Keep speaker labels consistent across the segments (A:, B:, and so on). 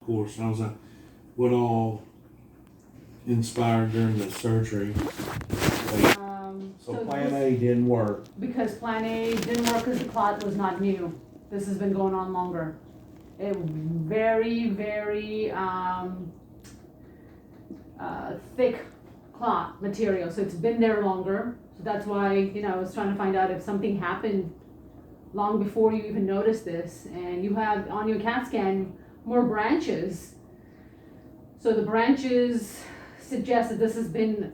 A: course. And I was like, what all inspired during the surgery? So Plan A didn't work.
B: Because Plan A didn't work because the clot was not new. This has been going on longer. It very, very thick clot material. So it's been there longer. So that's why, I was trying to find out if something happened long before you even noticed this. And you have on your CAT scan more branches. So the branches suggest that this has been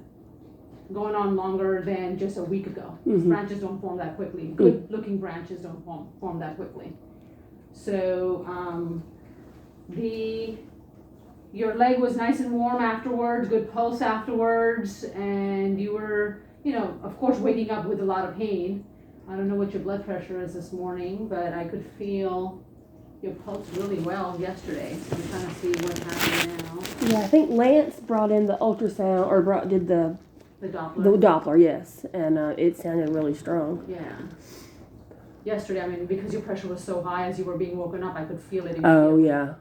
B: going on longer than just a week ago.
C: Mm-hmm.
B: Branches don't form that quickly. Good looking branches don't form that quickly. So your leg was nice and warm afterwards, good pulse afterwards, and you were, of course waking up with a lot of pain. I don't know what your blood pressure is this morning, but I could feel your pulse really well yesterday. So I'm trying to see what happened now.
C: Yeah, I think Lance brought in the ultrasound, or did the
B: Doppler.
C: The Doppler, yes, and it sounded really strong.
B: Yeah. Yesterday, because your pressure was so high as you were being woken up, I could feel it.
C: Oh, yeah.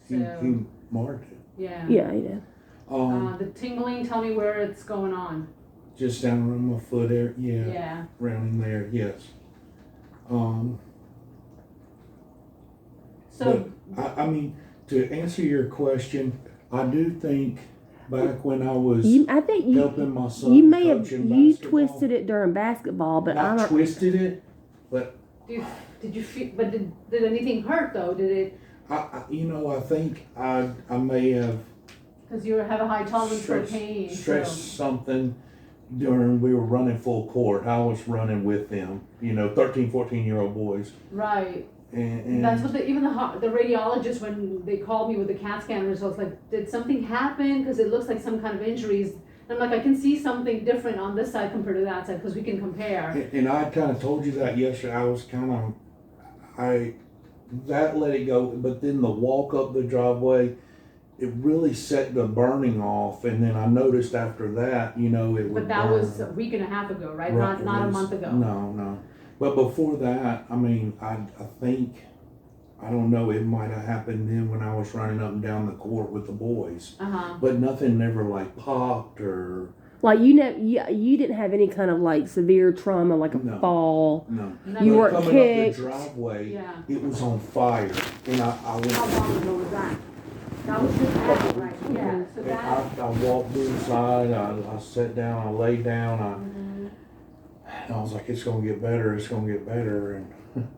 A: He marked it.
B: Yeah.
C: Yeah, he did.
B: The tingling, tell me where it's going on.
A: Just down around my foot there. Yeah.
B: Yeah.
A: Around in there, yes.
B: So.
A: But, to answer your question, I do think back when I was helping my son
C: you may have
A: basketball,
C: twisted it during basketball, but I don't.
A: Twisted it, but
B: Did you feel? But did anything hurt though? Did it?
A: I think I may have.
B: Because you have a high tolerance for pain.
A: Stressed something during we were running full court. I was running with them. 13, 14-year-old boys.
B: Right.
A: And
B: that's what even the radiologist, when they called me with the CAT scan results, like, did something happen? Because it looks like some kind of injuries. And I'm like, I can see something different on this side compared to that side because we can compare.
A: And I kind of told you that yesterday. I was that let it go, but then the walk up the driveway, it really set the burning off. And then I noticed after that, it would.
B: But that was a week and a half ago, right? Not a month ago.
A: No. But before that, I think, I don't know, it might have happened then when I was running up and down the court with the boys.
B: Uh-huh.
A: But nothing never like popped or.
C: Like you didn't have any kind of like severe trauma, like a fall.
A: No.
C: You weren't
A: coming
C: kicked.
A: up the driveway,
B: Yeah.
A: It was on fire, and I went.
B: How long ago was that? That was just that, right? Yeah. So that.
A: I walked inside. I sat down. I laid down. And I was like, it's gonna get better. It's gonna get better, and.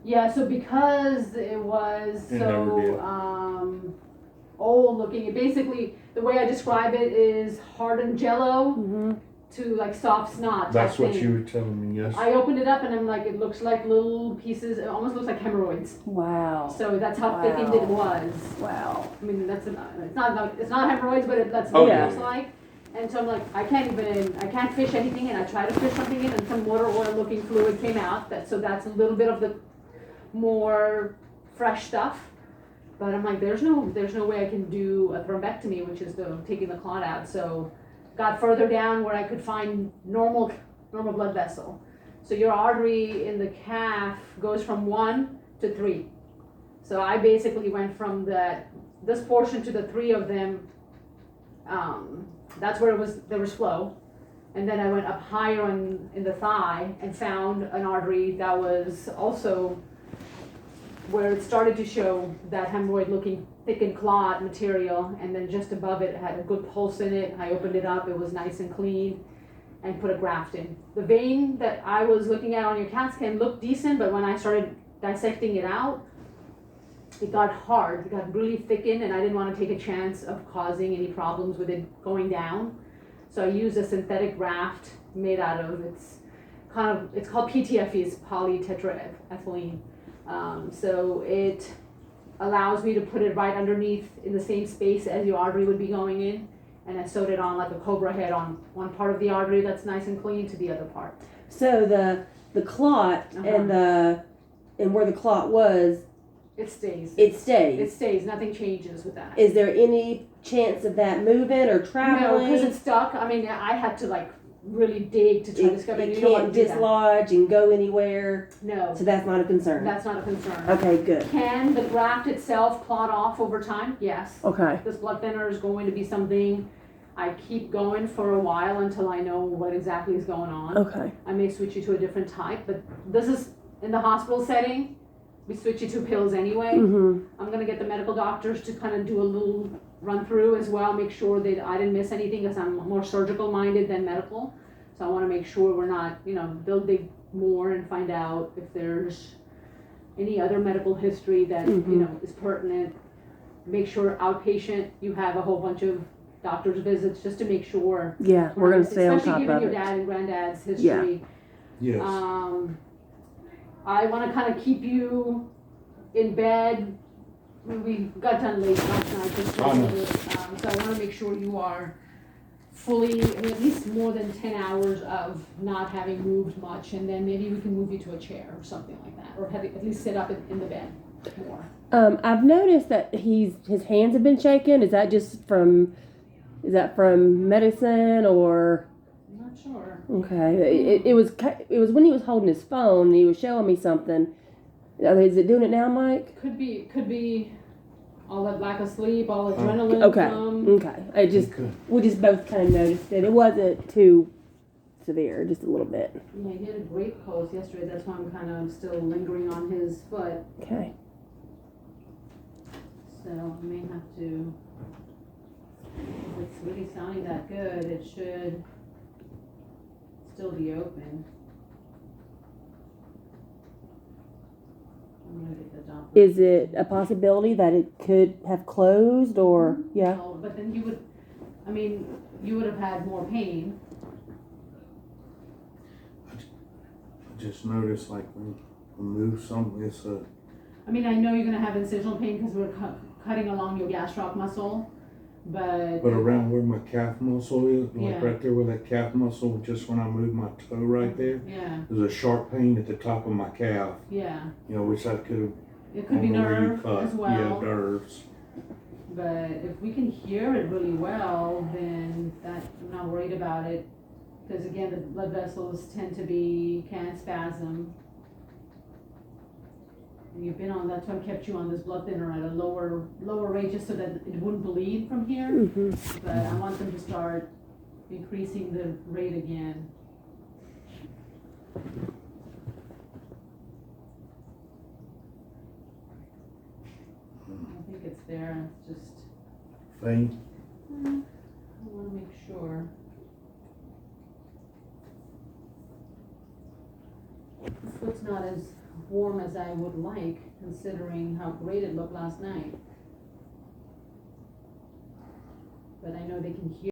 B: Yeah. So because it was old looking, it basically, the way I describe it is hardened jello to like soft snot.
A: That's what you were telling me, yes.
B: I opened it up and I'm like, it looks like little pieces. It almost looks like hemorrhoids.
C: Wow.
B: So that's how thickened it was.
C: Wow.
B: I mean, it's not hemorrhoids, but that's what it looks like. And so I'm like, I can't fish anything in. I tried to fish something in, and some water oil looking fluid came out. So that's a little bit of the more fresh stuff. But I'm like, there's no way I can do a thrombectomy, which is taking the clot out. So got further down where I could find normal blood vessel. So your artery in the calf goes from 1 to 3. So I basically went from this portion to the 3 of them. That's where there was flow. And then I went up higher in the thigh and found an artery that was also where it started to show that hemorrhoid looking thickened clot material, and then just above it had a good pulse in it. I opened it up, it was nice and clean, and put a graft in. The vein that I was looking at on your CAT scan looked decent, but when I started dissecting it out, it got hard, it got really thickened, and I didn't want to take a chance of causing any problems with it going down. So I used a synthetic graft made out of, it's called PTFE, it's polytetraethylene. So it allows me to put it right underneath in the same space as your artery would be going in, and I sewed it on like a cobra head on one part of the artery that's nice and clean to the other part.
C: So the clot and where the clot was,
B: it stays.
C: It stays.
B: It stays. Nothing changes with that.
C: Is there any chance of that moving or traveling?
B: No, because it's stuck. I mean, I had to like really dig to try to discover.
C: It
B: You don't want
C: can't
B: to do that.
C: dislodge and go anywhere,
B: No,
C: so that's not a concern.
B: that's not a concern.
C: Okay, good.
B: Can the graft itself clot off over time? Yes.
C: Okay.
B: This blood thinner is going to be something I keep going for a while until I know what exactly is going on.
C: Okay.
B: I may switch you to a different type, but this is in the hospital setting. We switch you to pills anyway.
C: Mm-hmm.
B: I'm gonna get the medical doctors to kind of do a little run through as well, make sure that I didn't miss anything, because I'm more surgical minded than medical. So I want to make sure we're not, they'll dig more and find out if there's any other medical history that is pertinent. Make sure outpatient, you have a whole bunch of doctor's visits just to make sure.
C: Yeah, we're gonna stay on top
B: especially given
C: of
B: your
C: it.
B: dad and granddad's history.
A: Yes.
B: I want to kind of keep you in bed. We got done late last night, so I want to make sure you are fully, at least more than 10 hours of not having moved much, and then maybe we can move you to a chair or something like that, or have you at least sit up in the bed more.
C: I've noticed that his hands have been shaking. Is that from medicine or?
B: I'm not sure.
C: Okay, it was when he was holding his phone and he was showing me something. Is it doing it now, Mike?
B: Could be all that lack of sleep, all adrenaline.
C: Okay. We just both kind of noticed it. It wasn't too severe, just a little bit.
B: Yeah, he had a great pulse yesterday. That's why I'm kind of still lingering on his foot.
C: Okay.
B: So I may have to. If it's really sounding that good, it should still be open. I'm gonna get the doctor.
C: Is it a possibility that it could have closed or yeah?
B: No, but then you would have had more pain.
A: I just noticed like when we move something, it's a.
B: I know you're gonna have incisional pain because we're cutting along your gastroc muscle, but
A: around where my calf muscle is, like
B: Yeah.
A: right there where that calf muscle, just when I move my toe right there,
B: yeah,
A: there's a sharp pain at the top of my calf.
B: yeah,
A: Which I could have.
B: it could be nerve as well.
A: Yeah, nerves.
B: But if we can hear it really well, then I'm not worried about it. Because again, the blood vessels can spasm. And you've been on, that's why I kept you on this blood thinner at a lower rate, just so that it wouldn't bleed from here.
C: Mm-hmm.
B: But I want them to start increasing the rate again. I think it's there, it's just,
A: Faint.
B: I want to make sure. The foot's not as warm as I would like, considering how great it looked last night. But I know they can hear